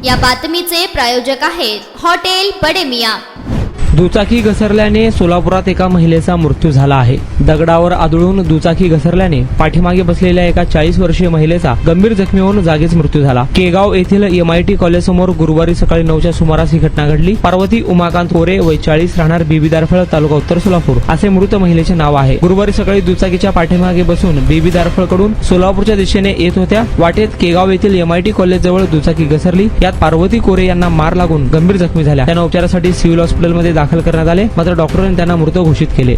या बातमीचे प्रायोजक आहेत हॉटेल बडे मियां। दुचाकी घसरल्याने सोलापुरात एका महिलेचा मृत्यू झाला आहे। दगडावर आदळून दुचाकी घसरल्याने पाठीमागे बसलेल्या एका 40 वर्षीय महिलेचा गंभीर जखमी होऊन जागीच मृत्यू झाला। केगाव येथील MIT कॉलेज समोर गुरुवारी सकाळी 9च्या सुमारास ही घटना घडली। पार्वती उमाकांत कोरे वय 40 राहणार बेबीदारफळ तालुका उत्तर सोलापूर असे मृत महिलेचे नाव आहे। गुरुवारी सकाळी दुचाकीच्या पाठीमागे बसून बेबीदारफळ कडून सोलापूरच्या दिशेने येत होत्या। वाटेत केगाव येथील MIT कॉलेज जवळ दुचाकी घसरली। यात पार्वती कोरे यांना मार लागून गंभीर जखमी झाल्या। त्यांना उपचारासाठी सिव्हिल हॉस्पिटलमध्ये दाखल करण्यात आले, मात्र डॉक्टरांनी त्यांना मृत घोषित केले।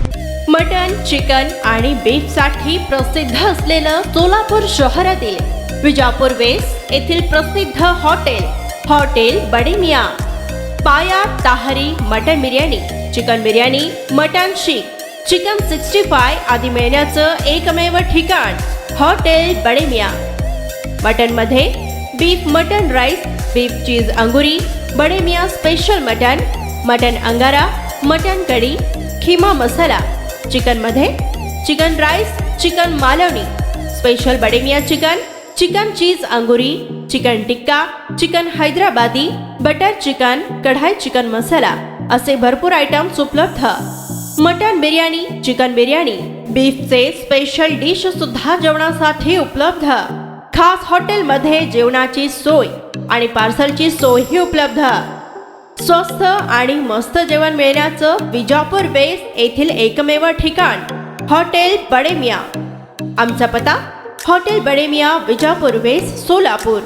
मटन, चिकन आणि बीफ साठी प्रसिद्ध असलेलं सोलापूर शहरातील विजापूर वेस्ट येथील प्रसिद्ध हॉटेल बडे मियां। पाया ताहरी mutton biryani, chicken biryani, mutton शीख, चिकन 65 आदी मिळण्याचं एकमेव ठिकाण हॉटेल बडे मियां। मटन मध्ये beef mutton rice, beef cheese अंगुरी, बडे मियां स्पेशल मटन अंगारा, मटन कढी, खिमा मसाला। चिकन मध्ये chicken rice, chicken Malvani, special Bade Miyan chicken, chicken cheese अंगुरी, chicken tikka, chicken Hyderabadi, butter chicken, kadai chicken masala असे भरपूर आयटम्स उपलब्ध। मटन बिर्याणी, चिकन बिर्याणी, बीफचे स्पेशल डिश सुद्धा जेवणासाठी उपलब्ध। खास हॉटेलमध्ये जेवणाची सोय आणि पार्सलची सोयही उपलब्ध। स्वस्त आणि मस्त जेवण मिळण्याचं विजापूर वेस्ट येथील एकमेव ठिकाण हॉटेल बडे मियां। आमचा पत्ता हॉटेल बडे मियां, विजापूर वेस्ट, सोलापूर।